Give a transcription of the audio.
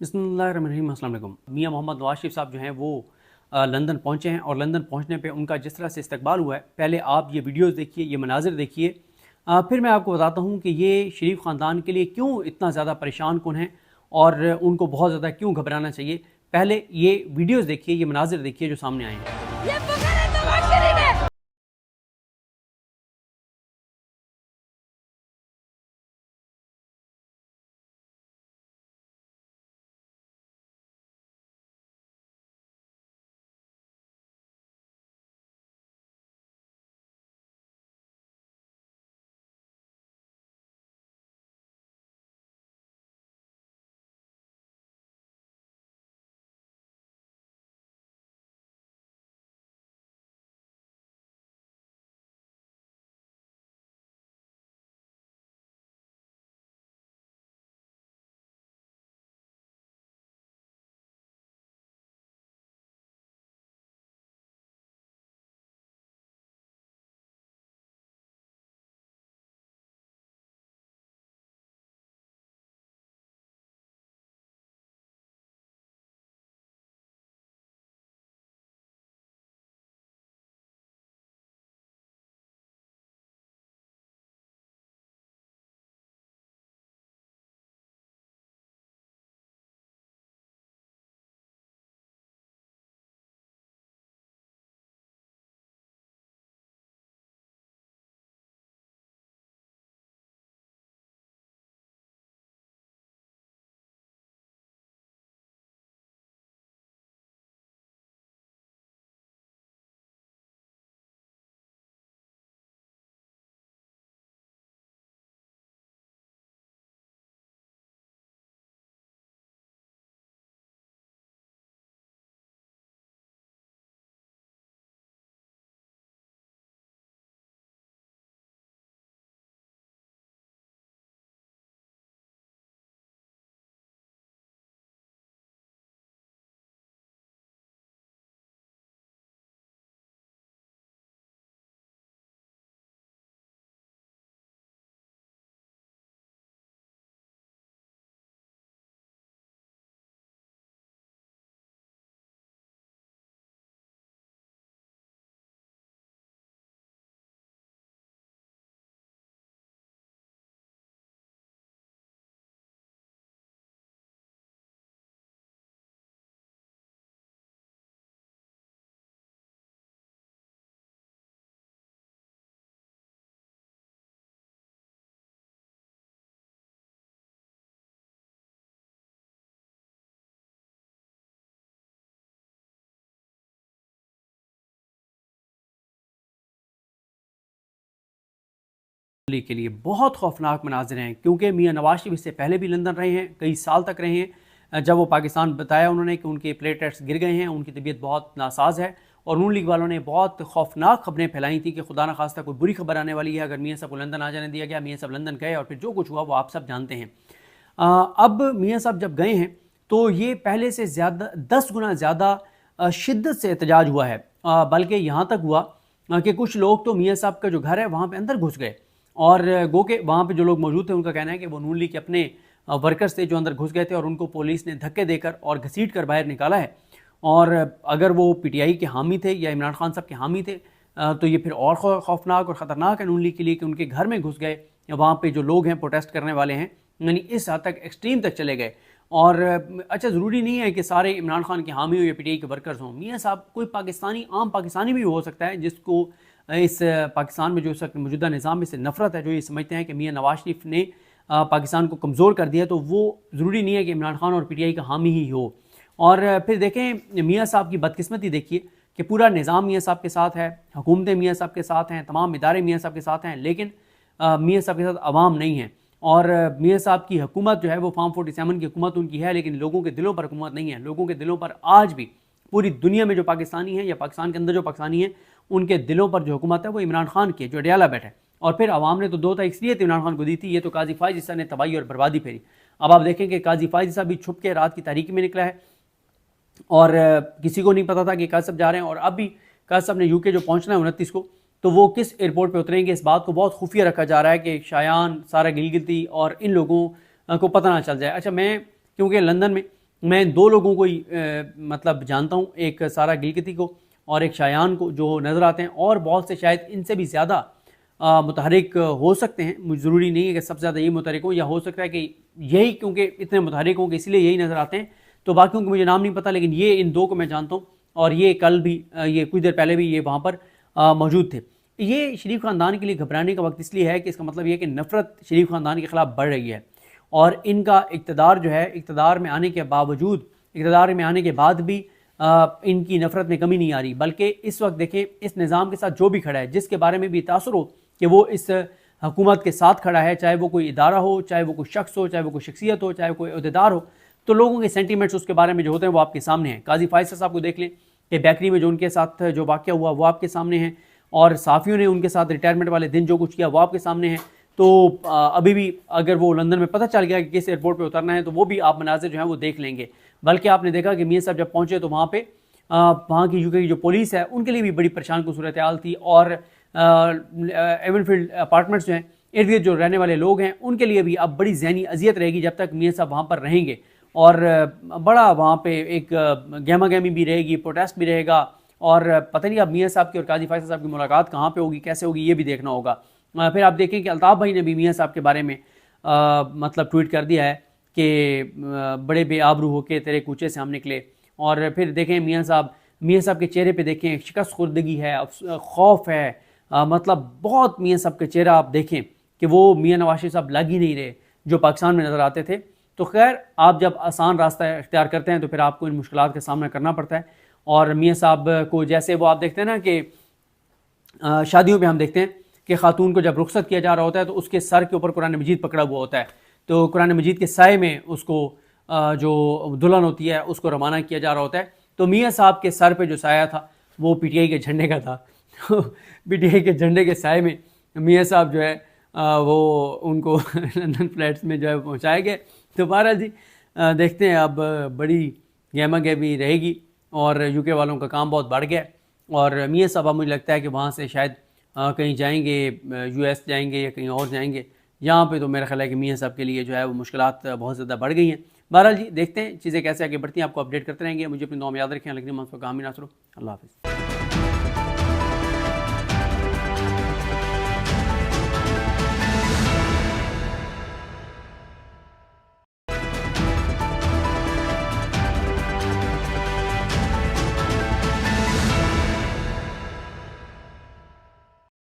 बिस्मिल्लाहिर्रहमानिर्रहीम। अस्सलाम वालेकुम। मियां मोहम्मद नवाज शरीफ साहब जो हैं वो लंदन पहुंचे हैं और लंदन पहुंचने पे उनका जिस तरह से इस्तकबाल हुआ है, पहले आप ये वीडियोस देखिए, ये मनाजिर देखिए। फिर मैं आपको बताता हूं कि ये शरीफ ख़ानदान के लिए क्यों इतना ज़्यादा परेशान कौन है और उनको बहुत ज़्यादा क्यों घबराना चाहिए। पहले ये वीडियोज़ देखिए, ये मनाजिर देखिए जो सामने आए हैं। के लिए बहुत खौफनाक मनाजिर हैं, क्योंकि मियां नवाज शरीफ इससे पहले भी लंदन रहे हैं, कई साल तक रहे हैं। जब वो पाकिस्तान बताया उन्होंने कि उनके प्लेटलेट्स गिर गए हैं, उनकी तबीयत बहुत नासाज है और नून लीग वालों ने बहुत खौफनाक खबरें फैलाई थी कि खुदा न खास्ता कोई बुरी खबर आने वाली है अगर मियां साहब को लंदन आ जाने दिया गया। मियां साहब लंदन गए और फिर जो कुछ हुआ वो आप सब जानते हैं। अब मियां साहब जब गए हैं तो ये पहले से ज़्यादा 10 गुना ज़्यादा शिद्दत से एहतजाज हुआ है, बल्कि यहाँ तक हुआ कि कुछ लोग तो मियां साहब का जो घर है वहाँ पे अंदर घुस गए और गो के वहाँ पे जो लोग मौजूद थे उनका कहना है कि वो नून लीग के अपने वर्कर्स थे जो अंदर घुस गए थे और उनको पुलिस ने धक्के देकर और घसीट कर बाहर निकाला है। और अगर वो पीटीआई के हामी थे या इमरान खान साहब के हामी थे तो ये फिर और खौफनाक और ख़तरनाक है नून लीग के लिए कि उनके घर में घुस गए, वहाँ पे जो लोग हैं प्रोटेस्ट करने वाले हैं, यानी इस हद तक एक्सट्रीम तक चले गए। और अच्छा, ज़रूरी नहीं है कि सारे इमरान खान के हामी हो या पीटीआई के वर्कर्स हों। मियाँ साहब कोई पाकिस्तानी, आम पाकिस्तानी भी हो सकता है जिसको इस पाकिस्तान में जो इस वक्त मौजूदा निज़ाम में से नफरत है, जो ये समझते हैं कि मियाँ नवाज शरीफ ने पाकिस्तान को कमज़ोर कर दिया, तो वो ज़रूरी नहीं है कि इमरान खान और पीटीआई का हामी ही हो। और फिर देखें मियाँ साहब की बदकिस्मती देखिए कि पूरा निज़ाम मियाँ साहब के साथ है, हुकूमतें मियाँ साहब के साथ हैं, तमाम इदारे मियाँ साहब के साथ हैं, लेकिन मियाँ साहब के साथ अवाम नहीं है। और मियाँ साहब की हुकूमत जो है वो फार्म 47 की हुकूमत उनकी है, लेकिन लोगों के दिलों पर हुकूमत नहीं है। लोगों के दिलों पर आज भी पूरी दुनिया में जो पाकिस्तानी है या पाकिस्तान के अंदर जो पाकिस्तानी है उनके दिलों पर जो हुकूमत है वो इमरान खान की है, जो अडियाला बैठे। और फिर आवाम ने तो 2 तारीख इसलिए इमरान खान को दी थी, ये तो काजी फायज ईसा ने तबाही और बर्बादी फेरी। अब आप देखें कि काजी फायज ईसा भी छुप के रात की तारीकी में निकला है और किसी को नहीं पता था कि काजी साहब जा रहे हैं। और अब भी काजी साहब ने यूके जो पहुंचना है 29 को, तो वो किस एयरपोर्ट पे उतरेंगे इस बात को बहुत खुफिया रखा जा रहा है कि शायान, सारा गिलगिती और इन लोगों को पता ना चल जाए। अच्छा, मैं क्योंकि लंदन में मैं इन दो लोगों को ही मतलब जानता हूँ, एक सारा गिलगिती को और एक शायान को, जो नज़र आते हैं, और बहुत से शायद इनसे भी ज़्यादा मुतहरिक हो सकते हैं। मुझे ज़रूरी नहीं है कि सबसे ज़्यादा यही मुतहरिक हो, या हो सकता है कि यही, क्योंकि इतने मुतहरिक हों कि इसलिए यही नज़र आते हैं। तो बाकियों को मुझे नाम नहीं पता, लेकिन ये इन दो को मैं जानता हूँ, और ये कल भी, ये कुछ देर पहले भी ये वहाँ पर मौजूद थे। ये शरीफ ख़ानदान के लिए घबराने का वक्त इसलिए है कि इसका मतलब ये है कि नफ़रत शरीफ ख़ानदान के ख़िलाफ़ बढ़ रही है, और इनका इक़्तिदार जो है, इक़्तिदार में आने के बावजूद, इक़्तिदार में आने के बाद भी इनकी नफ़रत में कमी नहीं आ रही। बल्कि इस वक्त देखें, इस निज़ाम के साथ जो भी खड़ा है, जिसके बारे में भी तासुर हो कि वो इस हुकूमत के साथ खड़ा है, चाहे वो कोई इदारा हो, चाहे वो कोई शख्स हो, चाहे वो कोई शख्सियत हो, चाहे कोई अहदेदार हो, तो लोगों के सेंटीमेंट्स उसके बारे में जो होते हैं वो आपके सामने हैं। काजी फायज़ साहब को देख लें कि बेकरी में जो उनके साथ जो वाक़या हुआ वो आपके सामने है, और साफ़ियों ने उनके साथ रिटायरमेंट वाले दिन जो कुछ किया वो आपके सामने है। तो अभी भी अगर वो लंदन में पता चल गया कि किस एयरपोर्ट पे उतरना है, तो वो भी आप मनाज़िर जो है वो देख लेंगे। बल्कि आपने देखा कि मियाँ साहब जब पहुँचे तो वहाँ पे वहाँ की यूके की जो पुलिस है उनके लिए भी बड़ी परेशान की सूरत हाल थी, और एवनफील्ड अपार्टमेंट्स जो हैं, इर्द गिर्द जो रहने वाले लोग हैं, उनके लिए भी अब बड़ी ज़हनी अजियत रहेगी जब तक मियाँ साहब वहाँ पर रहेंगे। और बड़ा वहाँ पे एक गहमा गहमी भी रहेगी, प्रोटेस्ट भी रहेगा, और पता नहीं अब मियाँ साहब की और काजी फायज़ साहब की मुलाकात कहाँ पे होगी, कैसे होगी, ये भी देखना होगा। फिर आप देखें कि अल्ताफ़ भाई ने भी मियाँ साहब के बारे में मतलब ट्वीट कर दिया है कि बड़े बेआबरू होके तेरे कूचे से हम निकले। और फिर देखें मियाँ साहब के चेहरे पे देखें शिकस्त खुर्दगी है, खौफ है, मतलब बहुत मियाँ साहब के चेहरा आप देखें कि वो मियाँ नवाज शरीफ साहब लग ही नहीं रहे जो पाकिस्तान में नज़र आते थे। तो खैर, आप जब आसान रास्ता इख्तियार करते हैं तो फिर आपको इन मुश्किलात का सामना करना पड़ता है। और मियाँ साहब को जैसे वो आप देखते हैं ना कि शादियों पे हम देखते हैं कि खातून को जब रुखसत किया जा रहा होता है तो उसके सर के ऊपर कुरान मजीद पकड़ा हुआ होता है, तो कुरान मजीद के साए में उसको जो दुल्हन होती है उसको रवाना किया जा रहा होता है। तो मियाँ साहब के सर पे जो साया था वो पीटीआई के झंडे का था। तो पीटीआई के झंडे के साए में मियाँ साहब जो है वो उनको लंदन फ्लैट्स में जो है पहुँचाए गए। तो बहरहाल जी देखते हैं, अब बड़ी गहमा गहमी रहेगी, और यूके वालों का काम बहुत बढ़ गया। और मियाँ साहब मुझे लगता है कि वहाँ से शायद कहीं जाएंगे, यूएस जाएंगे या कहीं और जाएंगे। यहाँ पे तो मेरा ख्याल है कि मियाँ साहब के लिए जो है वो मुश्किलात बहुत ज़्यादा बढ़ गई हैं। बहरहाल जी देखते हैं चीज़ें कैसे आगे बढ़ती हैं, आपको अपडेट करते रहेंगे। मुझे अपनी दुआ में याद रखें। लेकिन काम ही ना करो। अल्लाह हाफ़िज़।